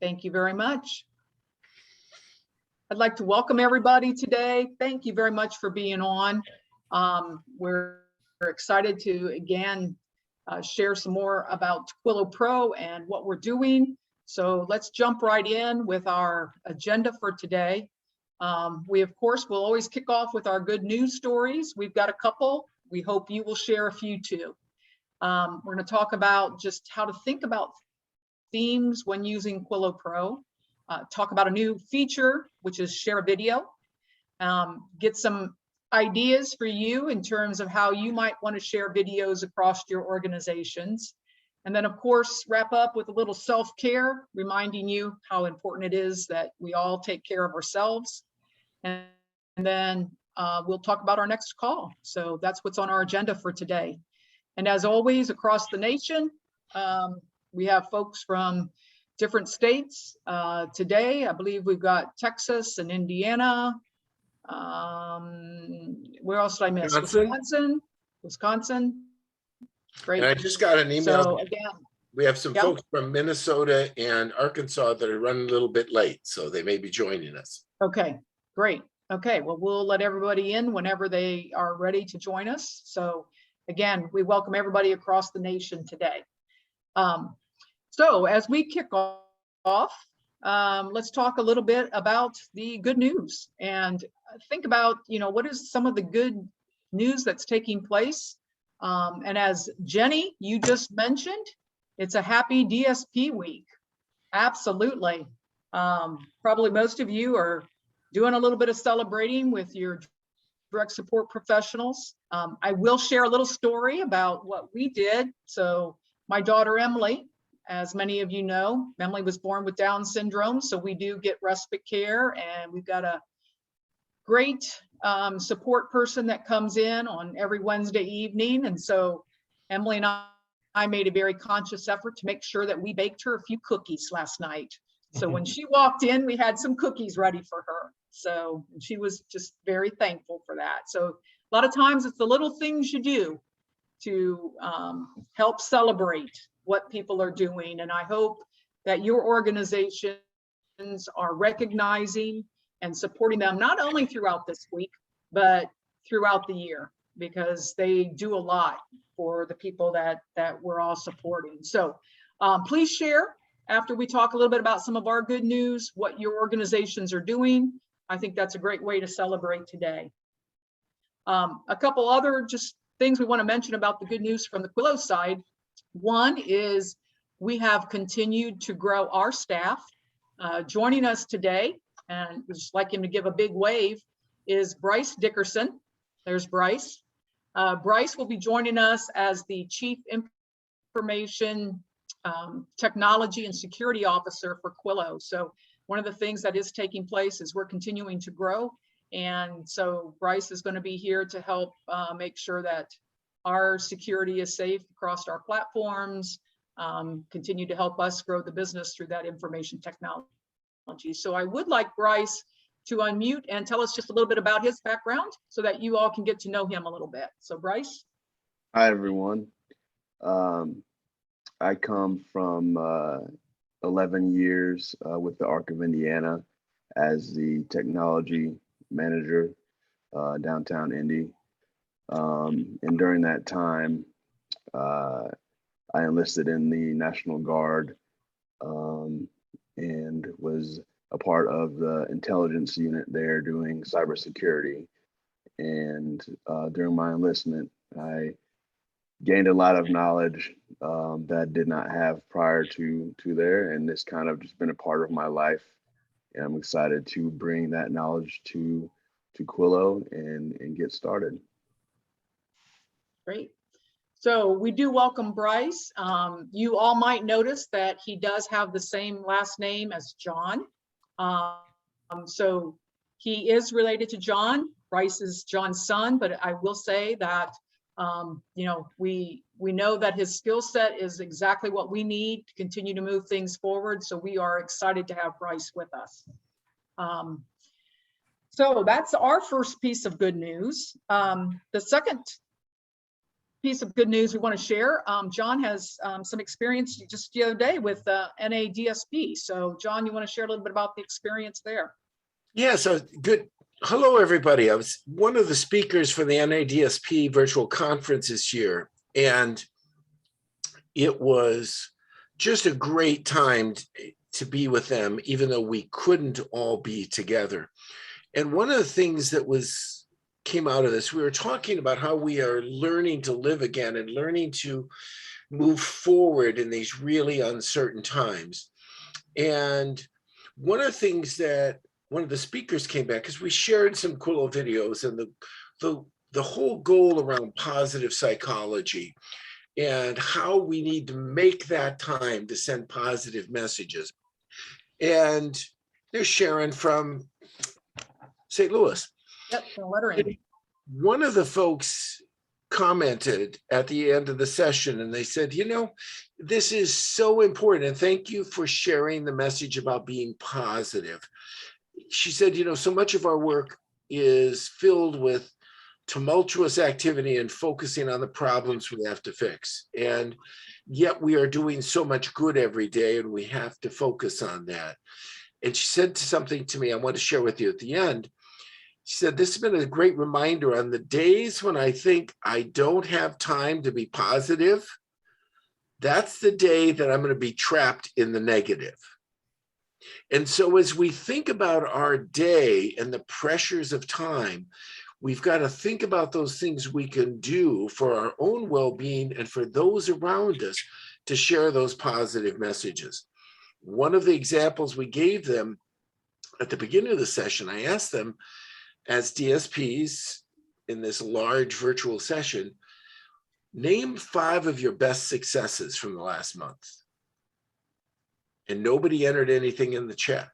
Thank you very much. I'd like to welcome everybody today. Thank you very much for being on. We're excited to, again, share some more about Quillo Pro and what we're doing. So let's jump right in with our agenda for today. We, of course, will always kick off with our good news stories. We've got a couple. We hope you will share a few too. We're going to talk about just how to think about themes when using Quillo Pro. Talk about a new feature, which is share a video. Get some ideas for you in terms of how you might want to share videos across your organizations. And then, of course, wrap up with a little self-care, reminding you how important it is that we all take care of ourselves. And then we'll talk about our next call. So that's what's on our agenda for today. And as always, across the nation, we have folks from different states. Today, I believe we've got Texas and Indiana. Where else did I miss? Wisconsin. Great. And I just got an email. So again, we have some folks from Minnesota and Arkansas that are running a little bit late, so they may be joining us. Okay, great. Okay, well, we'll let everybody in whenever they are ready to join us. So again, we welcome everybody across the nation today. So as we kick off, let's talk a little bit about the good news and think about, what is some of the good news that's taking place. And as Jenny, you just mentioned, it's a happy DSP week. Absolutely. Probably most of you are doing a little bit of celebrating with your direct support professionals. I will share a little story about what we did. So my daughter, Emily, as many of you know, Emily was born with Down syndrome. So we do get respite care, and we've got a great support person that comes in on every Wednesday evening. And so Emily and I made a very conscious effort to make sure that we baked her a few cookies last night. So when she walked in, we had some cookies ready for her. So she was just very thankful for that. So a lot of times it's the little things you do to help celebrate what people are doing. And I hope that your organizations are recognizing and supporting them, not only throughout this week, but throughout the year, because they do a lot for the people that we're all supporting. So please share after we talk a little bit about some of our good news, what your organizations are doing. I think that's a great way to celebrate today. A couple other just things we want to mention about the good news from the Quillo side. One is we have continued to grow our staff. Joining us today, and we'd just like him to give a big wave, is Bryce Dickerson. There's Bryce. Bryce will be joining us as the Chief Information Technology and Security Officer for Quillo. So one of the things that is taking place is we're continuing to grow. And so Bryce is going to be here to help make sure that our security is safe across our platforms, continue to help us grow the business through that information technology. So I would like Bryce to unmute and tell us just a little bit about his background so that you all can get to know him a little bit. So Bryce. Hi, everyone. I come from 11 years with the Arc of Indiana as the technology manager downtown Indy. And during that time, I enlisted in the National Guard and was a part of the intelligence unit there doing cybersecurity. And during my enlistment, I gained a lot of knowledge that I did not have prior to there. And this kind of just been a part of my life. And I'm excited to bring that knowledge to Quillo and get started. Great. So we do welcome Bryce. You all might notice that he does have the same last name as John. So he is related to John. Bryce is John's son, but I will say that we know that his skill set is exactly what we need to continue to move things forward. So we are excited to have Bryce with us. So that's our first piece of good news. The second piece of good news we want to share. John has some experience just the other day with NADSP. So John, you want to share a little bit about the experience there? Yeah, so good. Hello, everybody. I was one of the speakers for the NADSP virtual conference this year, and it was just a great time to be with them, even though we couldn't all be together. And one of the things that came out of this, we were talking about how we are learning to live again and learning to move forward in these really uncertain times. And one of the things that one of the speakers came back, because we shared some Quillo videos, and the whole goal around positive psychology and how we need to make that time to send positive messages. And there's Sharon from St. Louis. Yep, the lettering. One of the folks commented at the end of the session, and they said, you know, this is so important, and thank you for sharing the message about being positive. She said, you know, so much of our work is filled with tumultuous activity and focusing on the problems we have to fix. And yet we are doing so much good every day, and we have to focus on that. And she said something to me I want to share with you at the end. She said, this has been a great reminder on the days when I think I don't have time to be positive. That's the day that I'm going to be trapped in the negative. And so as we think about our day and the pressures of time, we've got to think about those things we can do for our own well-being and for those around us to share those positive messages. One of the examples we gave them at the beginning of the session, I asked them, as DSPs in this large virtual session, name 5 of your best successes from the last month. And nobody entered anything in the chat.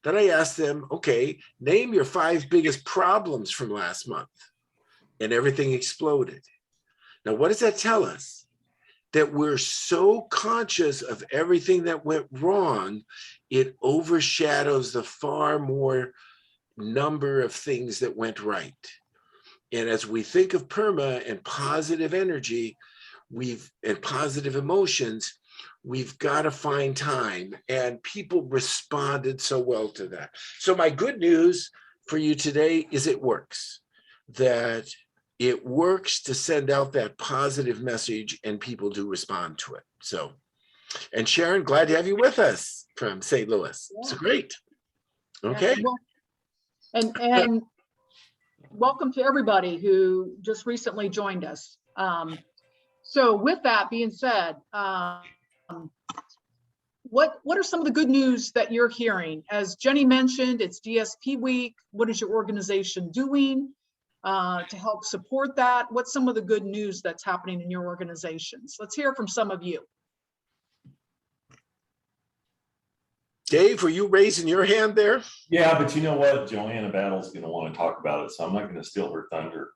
Then I asked them, okay, name your 5 biggest problems from last month. And everything exploded. Now, what does that tell us? That we're so conscious of everything that went wrong, it overshadows the far more number of things that went right. And as we think of PERMA and positive energy, and positive emotions, we've got to find time, and people responded so well to that. So my good news for you today is it works, that it works to send out that positive message, and people do respond to it. So, and Sharon, glad to have you with us from St. Louis. Yeah. So great. Okay. Yeah, well, and welcome to everybody who just recently joined us. So with that being said, what are some of the good news that you're hearing? As Jenny mentioned, it's DSP week. What is your organization doing to help support that? What's some of the good news that's happening in your organizations? Let's hear from some of you. Dave, were you raising your hand there? Yeah, but you know what? Joanna Battle's going to want to talk about it, so I'm not going to steal her thunder.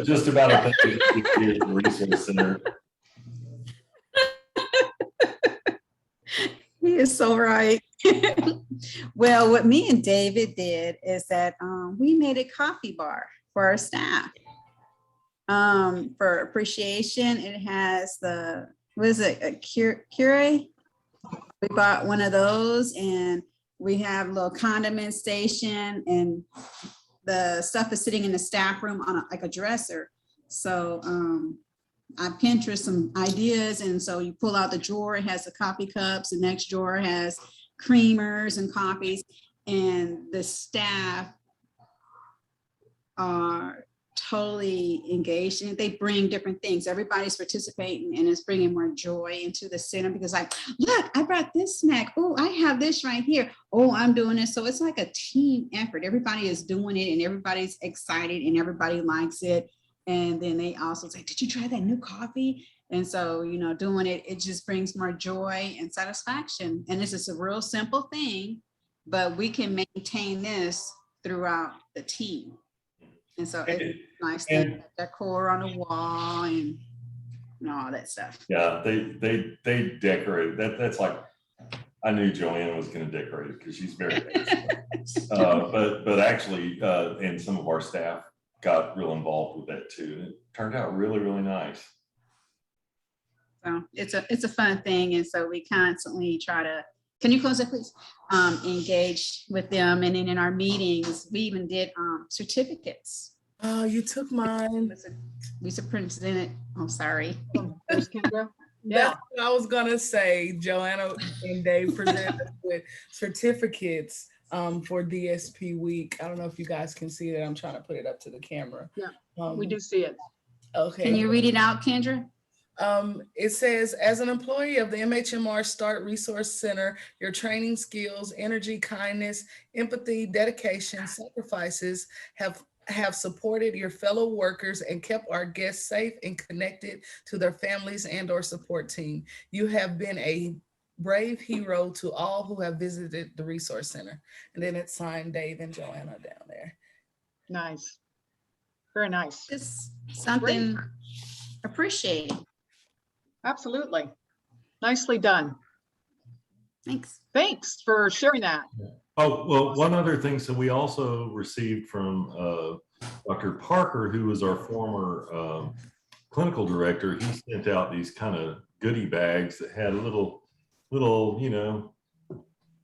Just about a thing here at the Resource Center. He is so right. Well, what me and David did is that we made a coffee bar for our staff for appreciation. It has a Keurig. We bought one of those, and we have a little condiment station, and the stuff is sitting in the staff room on like a dresser. So I Pinterest some ideas, and so you pull out the drawer, it has the coffee cups, the next drawer has creamers and coffees, and the staff are totally engaged, and they bring different things. Everybody's participating, and it's bringing more joy into the center, because like, look, I brought this snack. Oh, I have this right here. Oh, I'm doing this. So it's like a team effort. Everybody is doing it, and everybody's excited, and everybody likes it. And then they also say, did you try that new coffee? And so, you know, doing it, it just brings more joy and satisfaction. And this is a real simple thing, but we can maintain this throughout the team. And so it's nice to decor on the wall and all that stuff. Yeah, they decorate. That's like, I knew Joanna was going to decorate it because she's very excellent. But actually, and some of our staff got real involved with that too. And it turned out really, really nice. So it's a fun thing. And so we constantly try to, can you close it, please? Engage with them. And then in our meetings, we even did certificates. Oh, you took mine. We presented, I'm sorry. There's Kendra. Yeah. That's what I was gonna say. Joanna and Dave presented us with certificates for DSP week. I don't know if you guys can see that. I'm trying to put it up to the camera. Yeah, we do see it. Okay. Can you read it out, Kendra? It says, as an employee of the MHMR START Resource Center, your training skills, energy, kindness, empathy, dedication, sacrifices have supported your fellow workers and kept our guests safe and connected to their families and or support team. You have been a brave hero to all who have visited the Resource Center. And then it's signed Dave and Joanna down there. Nice. Very nice. Just something appreciated. Absolutely. Nicely done. Thanks. Thanks for sharing that. Oh, well, one other thing. So we also received from Dr. Parker, who was our former clinical director. He sent out these kind of goodie bags that had a little, you know,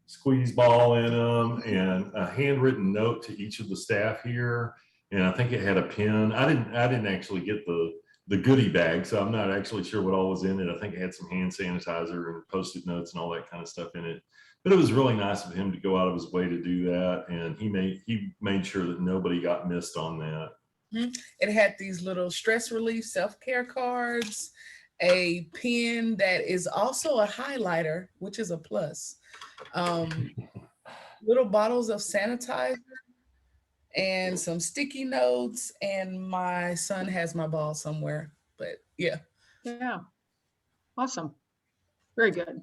squeeze ball in them and a handwritten note to each of the staff here. And I think it had a pin. I didn't actually get the goodie bag, so I'm not actually sure what all was in it. I think it had some hand sanitizer and Post-it notes and all that kind of stuff in it. But it was really nice of him to go out of his way to do that, and he made sure that nobody got missed on that. It had these little stress relief self-care cards, a pen that is also a highlighter, which is a plus, little bottles of sanitizer, and some sticky notes, and my son has my ball somewhere, but yeah. Yeah. Awesome. Very good.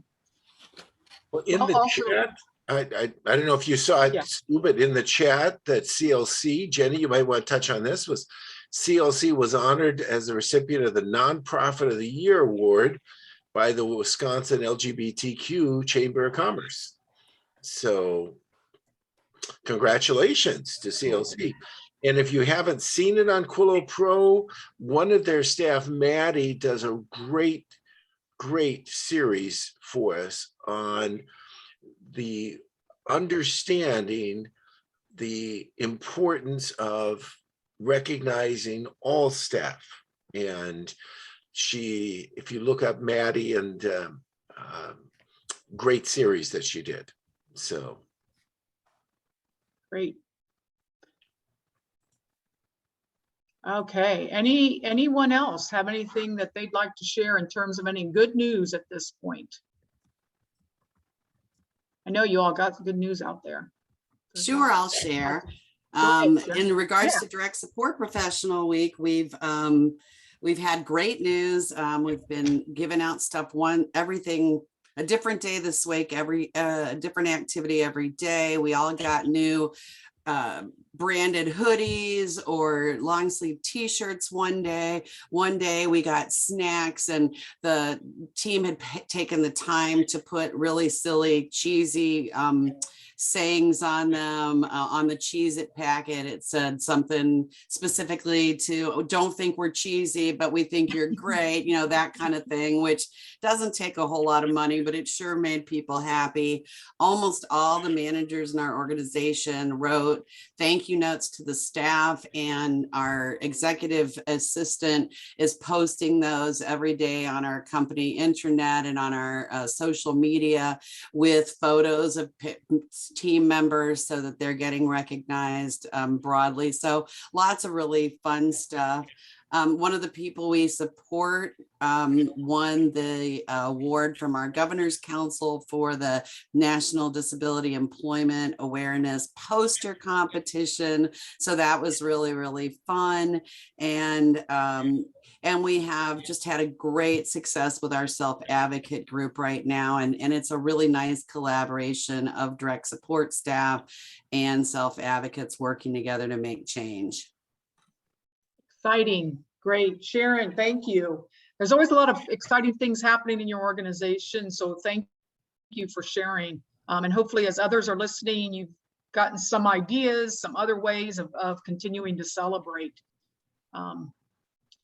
Well, in the Also- chat, I don't know if you saw it, Yeah. Stu, but in the chat that CLC, Jenny, you might want to touch on this, was CLC was honored as the recipient of the Nonprofit of the Year Award by the Wisconsin LGBTQ Chamber of Commerce. So congratulations to CLC. And if you haven't seen it on Quillo Pro, one of their staff, Maddie, does a great series for us on the understanding the importance of recognizing all staff. And she, if you look up Maddie, and great series that she did. So Great. Okay, anyone else have anything that they'd like to share in terms of any good news at this point? I know you all got good news out there. Sure, I'll share. ahead, Sharon. In regards Yeah. to Direct Support Professional Week, we've had great news. We've been giving out stuff everything a different day this week, every different activity every day. We all got new branded hoodies or long sleeve t-shirts one day. One day we got snacks, and the team had taken the time to put really silly, cheesy sayings on them. On the Cheez-It packet, it said something specifically to, don't think we're cheesy, but we think you're great, you know, that kind of thing, which doesn't take a whole lot of money, but it sure made people happy. Almost all the managers in our organization wrote thank you notes to the staff, and our executive assistant is posting those every day on our company intranet and on our social media with photos of team members so that they're getting recognized broadly. So lots of really fun stuff. One of the people we support won the award from our Governor's Council for the National Disability Employment Awareness Poster Competition. So that was really, really fun. And we have just had a great success with our self-advocate group right now. And it's a really nice collaboration of direct support staff and self-advocates working together to make change. Exciting. Great. Sharon, thank you. There's always a lot of exciting things happening in your organization, so thank you for sharing. And hopefully as others are listening, you've gotten some ideas, some other ways of continuing to celebrate.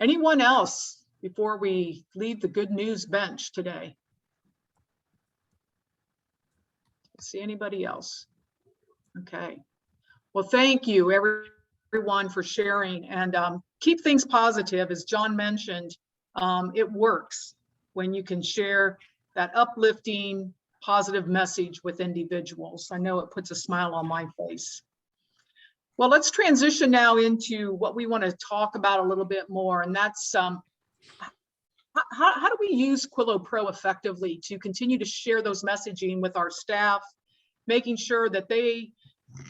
Anyone else before we leave the good news bench today? See anybody else? Okay. Well, thank you everyone for sharing, and keep things positive. As John mentioned, it works when you can share that uplifting, positive message with individuals. I know it puts a smile on my face. Well, let's transition now into what we want to talk about a little bit more, and that's how do we use Quillo Pro effectively to continue to share those messaging with our staff, making sure that they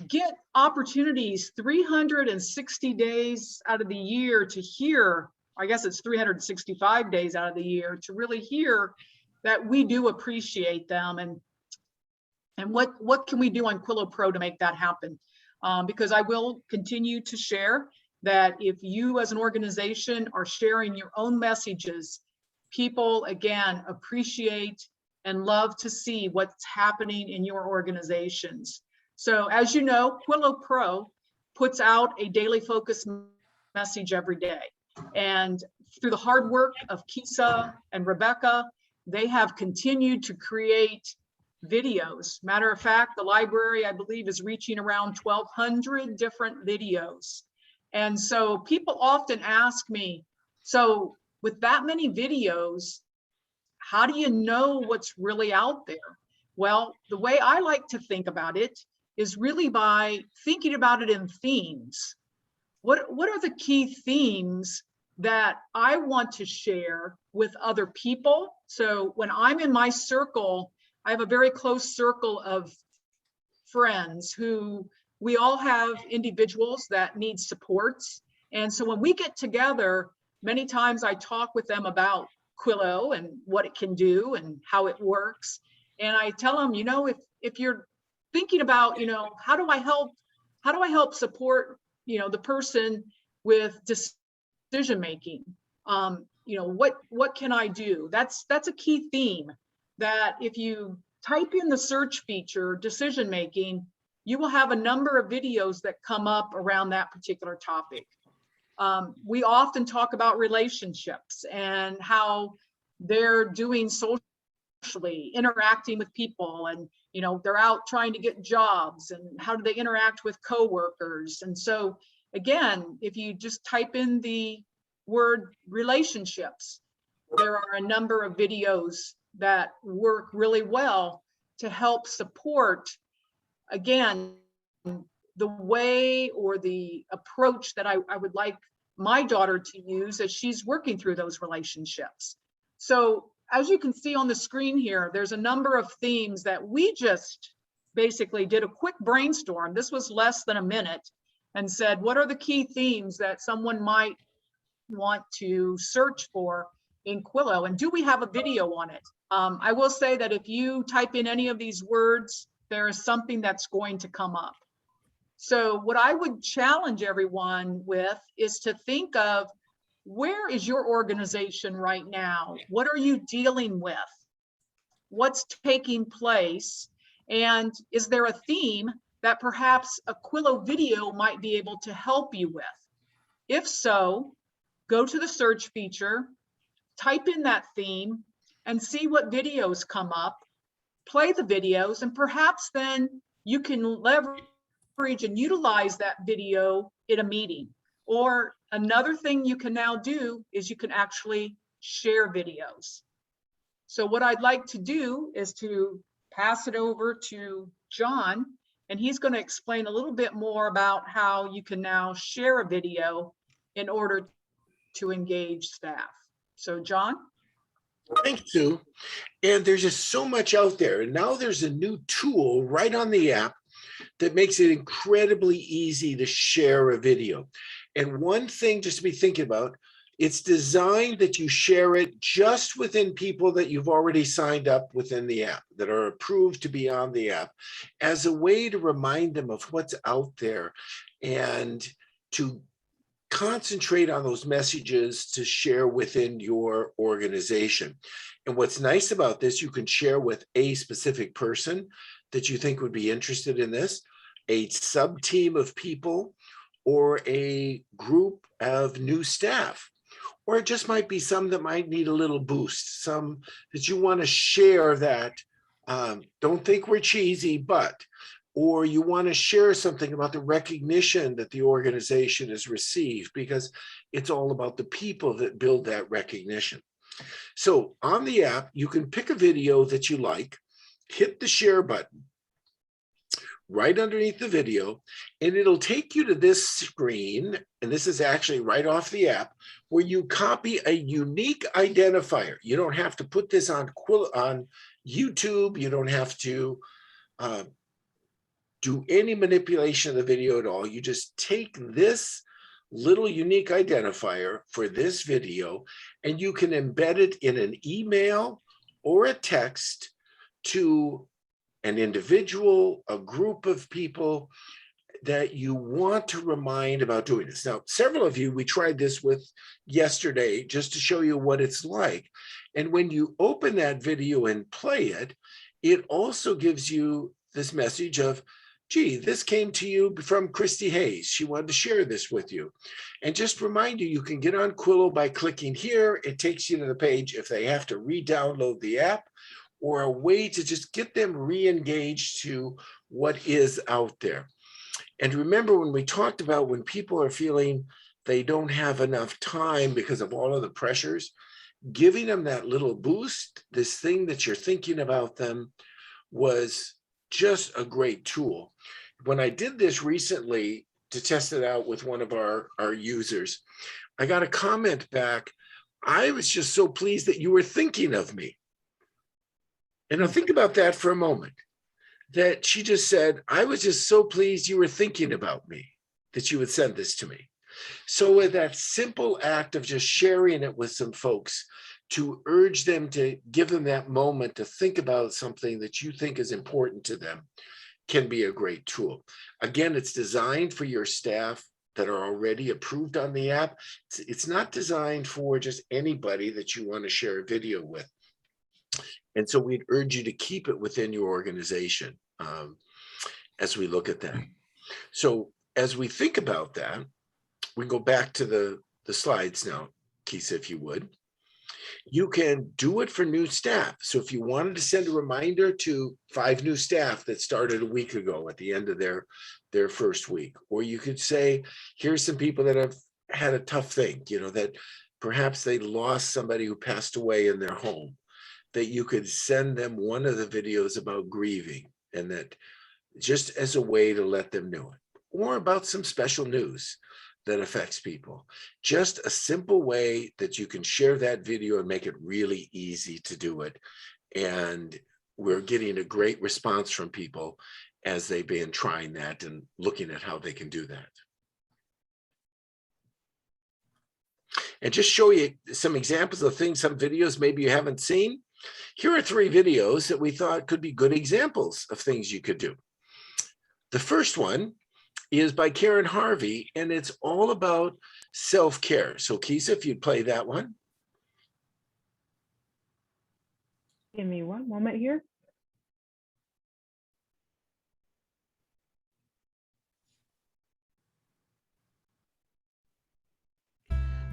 get opportunities 360 days out of the year to hear, I guess it's 365 days out of the year, to really hear that we do appreciate them, and what can we do on Quillo Pro to make that happen? Because I will continue to share that if you as an organization are sharing your own messages, people again appreciate and love to see what's happening in your organizations. So as you know, Quillo Pro puts out a daily focus message every day. And through the hard work of Kisa and Rebecca, they have continued to create videos. Matter of fact, the library, I believe, is reaching around 1,200 different videos. And so people often ask me, so with that many videos, how do you know what's really out there? Well, the way I like to think about it is really by thinking about it in themes. What are the key themes that I want to share with other people? So when I'm in my circle, I have a very close circle of friends who we all have individuals that need supports. And so when we get together, many times I talk with them about Quillo and what it can do and how it works. And I tell them, you know, if you're thinking about, you know, how do I help support, you know, the person with decision making? You know, what can I do? That's a key theme, that if you type in the search feature decision making, you will have a number of videos that come up around that particular topic. We often talk about relationships and how they're doing socially, interacting with people, and you know, they're out trying to get jobs, and how do they interact with coworkers. And so again, if you just type in the word relationships, there are a number of videos that work really well to help support, again, the way or the approach that I would like my daughter to use as she's working through those relationships. So as you can see on the screen here, there's a number of themes that we just basically did a quick brainstorm. This was less than a minute, and said, what are the key themes that someone might want to search for in Quillo, and do we have a video on it? I will say that if you type in any of these words, there is something that's going to come up. So what I would challenge everyone with is to think of, where is your organization right now? What are you dealing with? What's taking place? And is there a theme that perhaps a Quillo video might be able to help you with? If so, go to the search feature, type in that theme, and see what videos come up, play the videos, and perhaps then you can leverage and utilize that video in a meeting. Or another thing you can now do is you can actually share videos. So what I'd like to do is to pass it over to John, and he's going to explain a little bit more about how you can now share a video in order to engage staff. So John? Thanks, Sue. And there's just so much out there. And now there's a new tool right on the app that makes it incredibly easy to share a video. And one thing just to be thinking about, it's designed that you share it just within people that you've already signed up within the app, that are approved to be on the app, as a way to remind them of what's out there and to concentrate on those messages to share within your organization. And what's nice about this, you can share with a specific person that you think would be interested in this. a sub-team of people, or a group of new staff. Or it just might be some that might need a little boost, some that you want to share that don't think we're cheesy, but, or you want to share something about the recognition that the organization has received, because it's all about the people that build that recognition. So on the app, you can pick a video that you like, hit the share button right underneath the video, and it'll take you to this screen. And this is actually right off the app, where you copy a unique identifier. You don't have to put this on YouTube. You don't have to do any manipulation of the video at all. You just take this little unique identifier for this video, and you can embed it in an email or a text to an individual, a group of people that you want to remind about doing this. Now, several of you, we tried this with yesterday just to show you what it's like. And when you open that video and play it, it also gives you this message of, gee, this came to you from Christy Hayes. She wanted to share this with you. And just remind you, you can get on Quillo by clicking here. It takes you to the page if they have to re-download the app, or a way to just get them re-engaged to what is out there. And remember, when we talked about when people are feeling they don't have enough time because of all of the pressures, giving them that little boost, this thing that you're thinking about them, was just a great tool. When I did this recently to test it out with one of our users, I got a comment back, I was just so pleased that you were thinking of me. And now think about that for a moment, that she just said, I was just so pleased you were thinking about me, that you would send this to me. So with that simple act of just sharing it with some folks, to urge them to give them that moment to think about something that you think is important to them, can be a great tool. Again, it's designed for your staff that are already approved on the app. It's not designed for just anybody that you want to share a video with. And so we'd urge you to keep it within your organization as we look at that. So as we think about that, we go back to the slides now, Kisa, if you would. You can do it for new staff. So if you wanted to send a reminder to 5 new staff that started a week ago at the end of their first week, or you could say, here's some people that have had a tough thing, that perhaps they lost somebody who passed away in their home, that you could send them one of the videos about grieving, and that just as a way to let them know it, or about some special news that affects people. Just a simple way that you can share that video and make it really easy to do it. And we're getting a great response from people as they've been trying that and looking at how they can do that. And just show you some examples of things, some videos maybe you haven't seen. Here are 3 videos that we thought could be good examples of things you could do. The first one is by Karen Harvey, and it's all about self-care. So Kisa, if you'd play that one. Give me one moment here.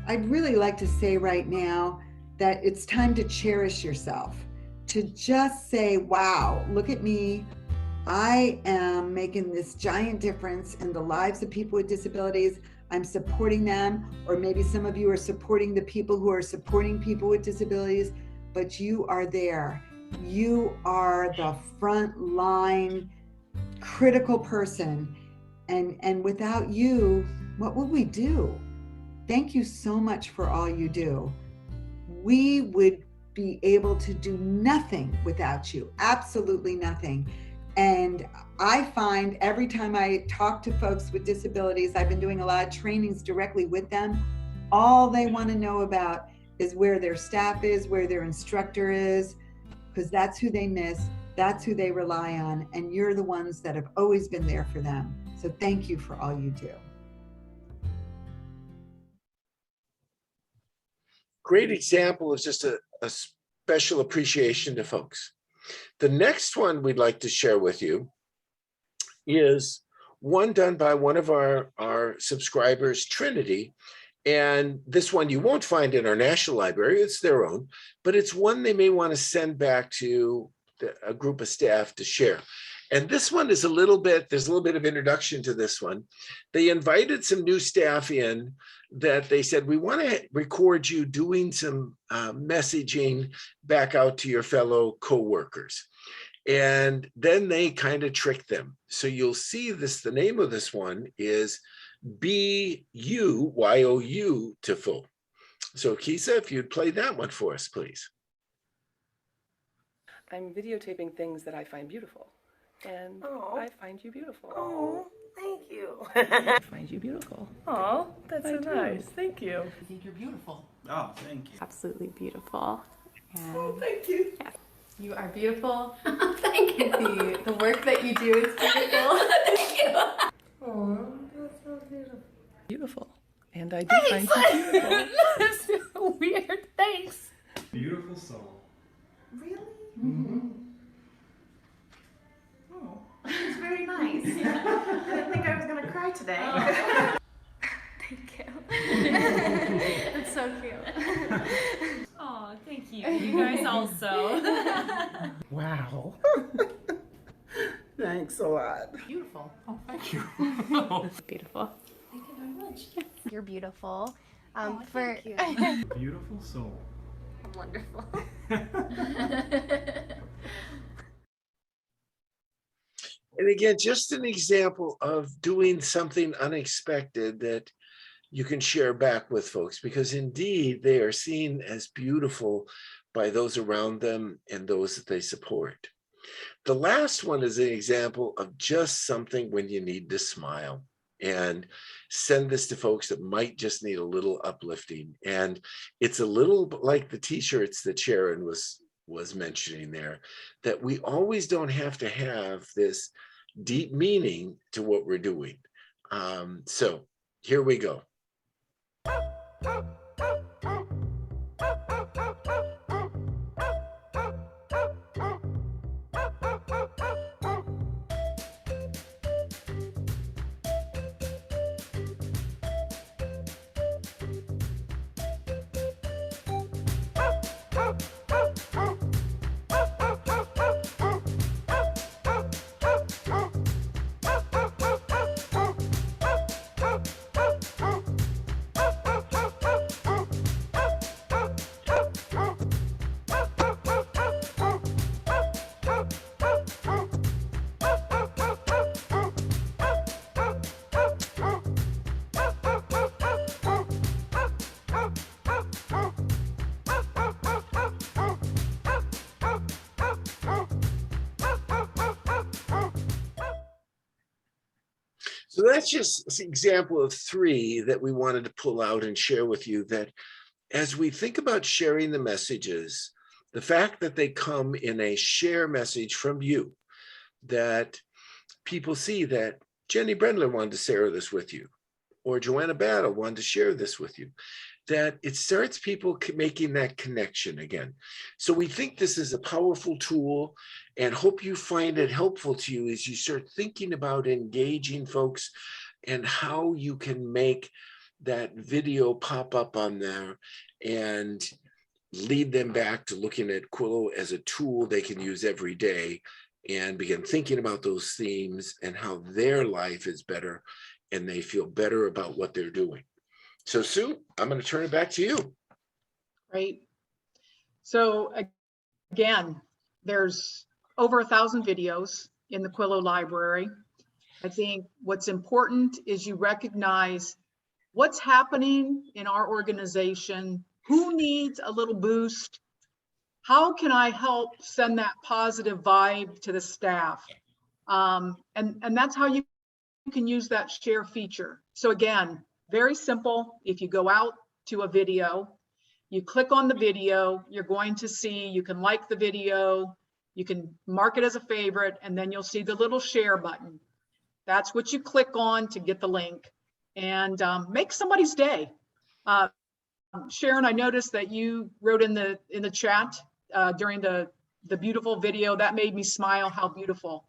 I'd really like to say right now that it's time to cherish yourself, to just say, wow, look at me. I am making this giant difference in the lives of people with disabilities. I'm supporting them, or maybe some of you are supporting the people who are supporting people with disabilities, but you are there. You are the front line critical person. And without you, what would we do? Thank you so much for all you do. We would be able to do nothing without you, absolutely nothing. And I find every time I talk to folks with disabilities, I've been doing a lot of trainings directly with them, all they want to know about is where their staff is, where their instructor is, because that's who they miss, that's who they rely on, and you're the ones that have always been there for them. So thank you for all you do. Great example of just a special appreciation to folks. The next one we'd like to share with you is one done by one of our subscribers, Trinity. And this one you won't find in our national library, it's their own, but it's one they may want to send back to a group of staff to share. And this one is there's a little bit of introduction to this one. They invited some new staff in that they said, we want to record you doing some messaging back out to your fellow coworkers. And then they kind of tricked them. So you'll see this, the name of this one is Beautiful. So Kisa, if you'd play that one for us, please. I'm videotaping things that I find beautiful. And I find you beautiful. Oh, thank you. I find you beautiful. Oh, that's I so do. nice. Thank you. I think you're beautiful. Oh, thank you. Absolutely beautiful. And Oh, thank you. yeah, you are beautiful. Thank you. The work that you do is beautiful. Thank you. Oh, that's so beautiful. Beautiful. And I do find you beautiful. That's so weird. Thanks. Beautiful soul. Really? Mm-hmm. Oh, it's very nice. I didn't think I was gonna cry today. Thank you. It's so cute. Oh, thank you. You guys also. Wow. Thanks a lot. Beautiful. Oh, thank you. Beautiful. Thank you very much. You're beautiful. Thank you. Beautiful soul. Wonderful. And again, just an example of doing something unexpected that you can share back with folks, because indeed they are seen as beautiful by those around them and those that they support. The last one is an example of just something when you need to smile, and send this to folks that might just need a little uplifting. And it's a little like the t-shirts that Sharon was mentioning there, that we always don't have to have this deep meaning to what we're doing. So here we go. So that's just an example of 3 that we wanted to pull out and share with you, that as we think about sharing the messages, the fact that they come in a share message from you, that people see that Jenny Brendler wanted to share this with you, or Joanna Battle wanted to share this with you, that it starts people making that connection again. So we think this is a powerful tool, and hope you find it helpful to you as you start thinking about engaging folks and how you can make that video pop up on there and lead them back to looking at Quillo as a tool they can use every day, and begin thinking about those themes and how their life is better and they feel better about what they're doing. So Sue, I'm going to turn it back to you. Great. So again, there's over 1,000 videos in the Quillo library. I think what's important is you recognize what's happening in our organization, who needs a little boost, how can I help send that positive vibe to the staff? And that's how you can use that share feature. So again, very simple. If you go out to a video, you click on the video, you're going to see, you can like the video, you can mark it as a favorite, and then you'll see the little share button. That's what you click on to get the link, and make somebody's day. Sharon, I noticed that you wrote in the chat during the beautiful video. That made me smile, how beautiful.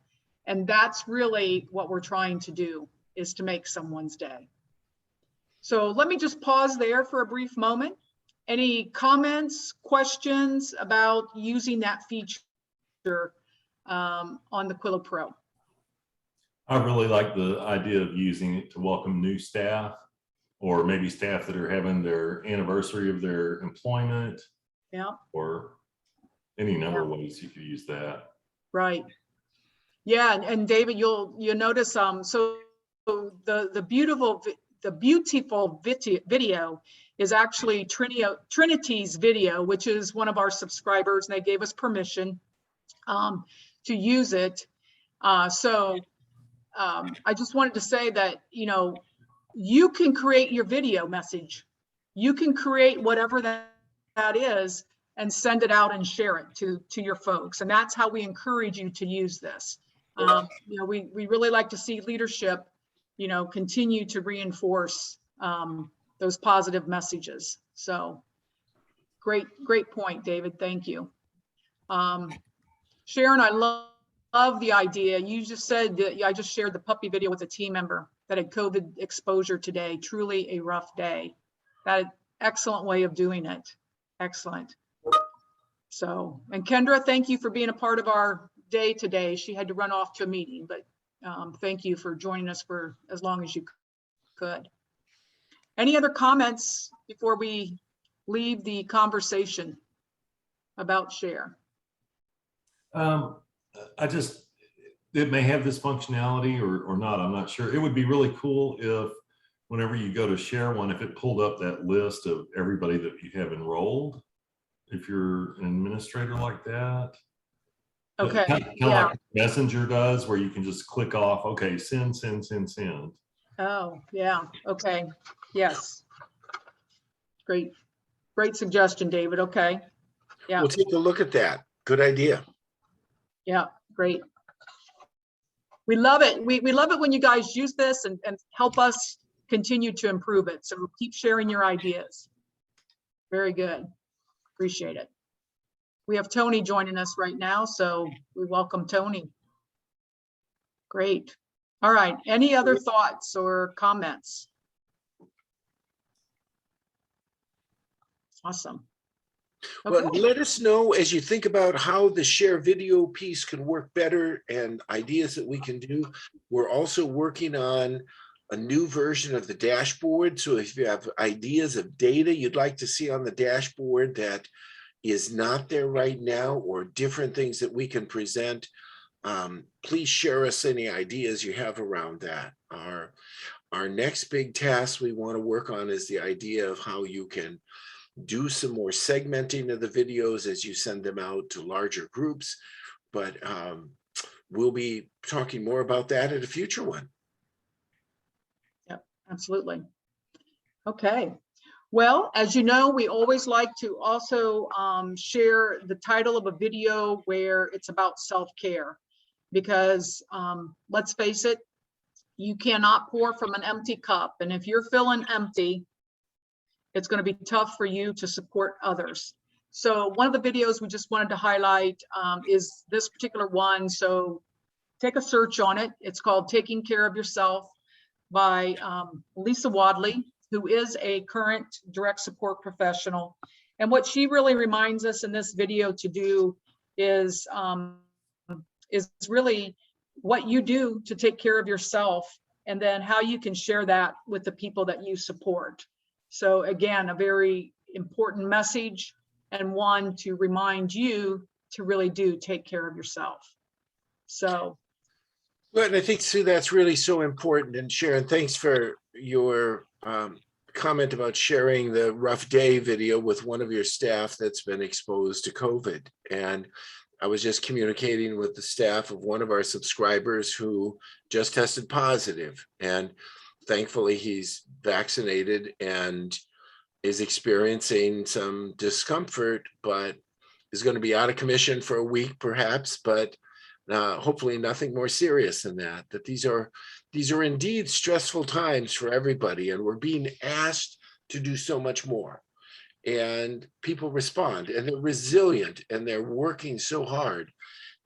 And that's really what we're trying to do, is to make someone's day. So let me just pause there for a brief moment. Any comments, questions about using that feature on the Quillo Pro? I really like the idea of using it to welcome new staff, or maybe staff that are having their anniversary of their employment. Yeah. Or any number of ways you could use that. Right. Yeah, and David, you'll notice so the beautiful video is actually Trinity's video, which is one of our subscribers, and they gave us permission to use it. I just wanted to say that, you know, you can create your video message. You can create whatever that is and send it out and share it to your folks. And that's how we encourage you to use this. You know, we really like to see leadership, you know, continue to reinforce those positive messages. So great point, David. Thank you. Sharon, I love the idea. You just said that I just shared the puppy video with a team member that had COVID exposure today. Truly a rough day. That excellent way of doing it. Excellent. So, and Kendra, thank you for being a part of our day today. She had to run off to a meeting, but thank you for joining us for as long as you could. Any other comments before we leave the conversation about share? It may have this functionality or not, I'm not sure. It would be really cool if whenever you go to share one, if it pulled up that list of everybody that you have enrolled, if you're an administrator like that. Okay. Kind of like Messenger does, where you can just click off, okay, send. Oh, yeah. Okay. Yes. Great suggestion, David. Okay. Yeah. We'll take a look at that. Good idea. Yeah, great. We love it. We love it when you guys use this and help us continue to improve it. So keep sharing your ideas. Very good. Appreciate it. We have Tony joining us right now, so we welcome Tony. Great. All right. Any other thoughts or comments? Awesome. Okay. Well, let us know as you think about how the share video piece can work better and ideas that we can do. We're also working on a new version of the dashboard. So if you have ideas of data you'd like to see on the dashboard that is not there right now, or different things that we can present, please share us any ideas you have around that. Our next big task we want to work on is the idea of how you can do some more segmenting of the videos as you send them out to larger groups, but we'll be talking more about that at a future one. Yep, absolutely. Okay. Well, as you know, we always like to also share the title of a video where it's about self-care, because let's face it, you cannot pour from an empty cup. And if you're feeling empty, it's going to be tough for you to support others. So one of the videos we just wanted to highlight is this particular one. So take a search on it. It's called Taking Care of Yourself by Lisa Wadley, who is a current direct support professional. And what she really reminds us in this video to do is really what you do to take care of yourself, and then how you can share that with the people that you support. So again, a very important message, and one to remind you to really do take care of yourself. So. Well, and I think, Sue, that's really so important. And Sharon, thanks for your comment about sharing the rough day video with one of your staff that's been exposed to COVID. And I was just communicating with the staff of one of our subscribers who just tested positive. And thankfully, he's vaccinated and is experiencing some discomfort, but is going to be out of commission for a week, perhaps, but hopefully nothing more serious than that. That these are indeed stressful times for everybody, and we're being asked to do so much more. And people respond, and they're resilient, and they're working so hard.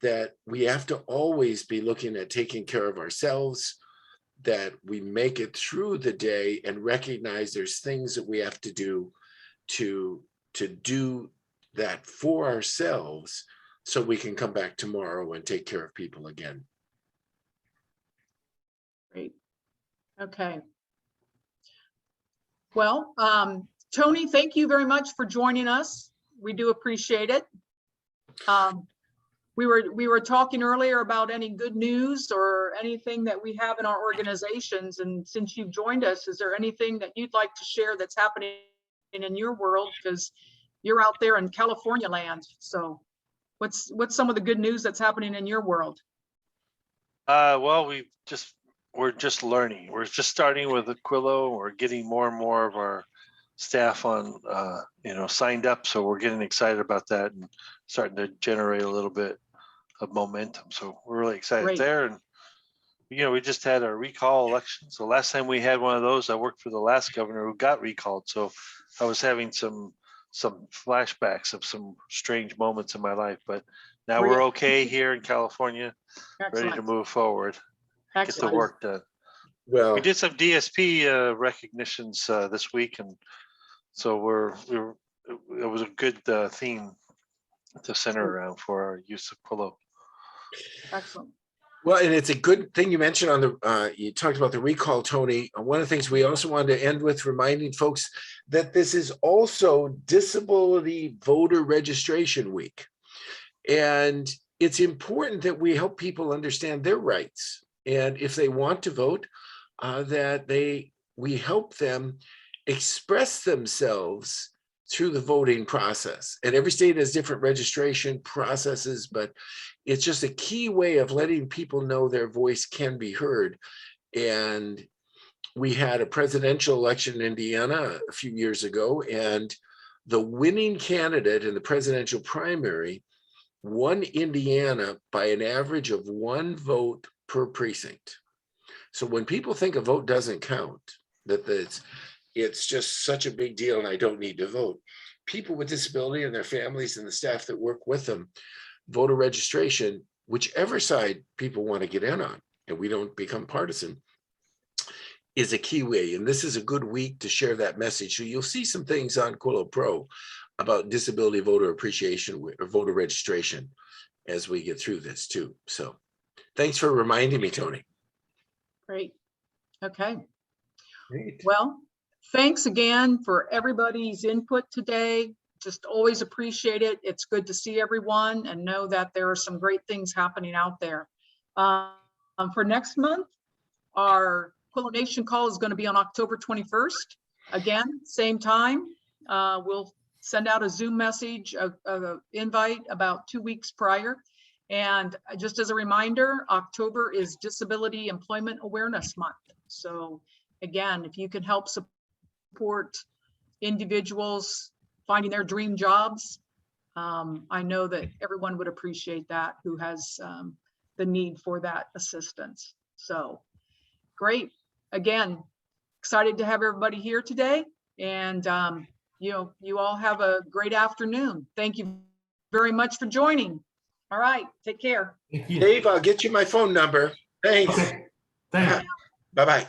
that we have to always be looking at taking care of ourselves, that we make it through the day and recognize there's things that we have to do to do that for ourselves so we can come back tomorrow and take care of people again. Great. Okay. Well, Tony, thank you very much for joining us. We do appreciate it. We were talking earlier about any good news or anything that we have in our organizations. And since you've joined us, is there anything that you'd like to share that's happening in your world? Because you're out there in California land. So what's some of the good news that's happening in your world? Well, we're just learning. We're just starting with the Quillo. We're getting more and more of our staff on, signed up. So we're getting excited about that and starting to generate a little bit of momentum. So we're really excited there. And, we just had a recall election. So last time we had one of those, I worked for the last governor who got recalled. So I was having some flashbacks of some strange moments in my life, but now we're okay here in California, ready to move forward, get the work done. Well, we did some DSP recognitions this week, and so it was a good theme to center around for our use of Quillo. Excellent. Well, and it's a good thing you mentioned on the, you talked about the recall, Tony. One of the things we also wanted to end with reminding folks that this is also Disability Voter Registration Week. And it's important that we help people understand their rights. And if they want to vote, we help them express themselves through the voting process. And every state has different registration processes, but it's just a key way of letting people know their voice can be heard. And we had a presidential election in Indiana a few years ago, and the winning candidate in the presidential primary won Indiana by an average of 1 vote per precinct. So when people think a vote doesn't count, that it's just such a big deal and I don't need to vote, people with disability and their families and the staff that work with them, voter registration, whichever side people want to get in on, and we don't become partisan, is a key way. And this is a good week to share that message. So you'll see some things on Quillo Pro about disability voter appreciation or voter registration as we get through this too. So thanks for reminding me, Tony. Great. Okay. Great. Well, thanks again for everybody's input today. Just always appreciate it. It's good to see everyone and know that there are some great things happening out there. For next month, our Quillo Nation call is going to be on October 21st. Again, same time. We'll send out a Zoom message, an invite about 2 weeks prior. And just as a reminder, October is Disability Employment Awareness Month. So again, if you can help support individuals finding their dream jobs, I know that everyone would appreciate that who has the need for that assistance. So great. Again, excited to have everybody here today. And you all have a great afternoon. Thank you very much for joining. All right, take care. Dave, I'll get you my phone number. Thanks. Okay. Thanks. Bye-bye.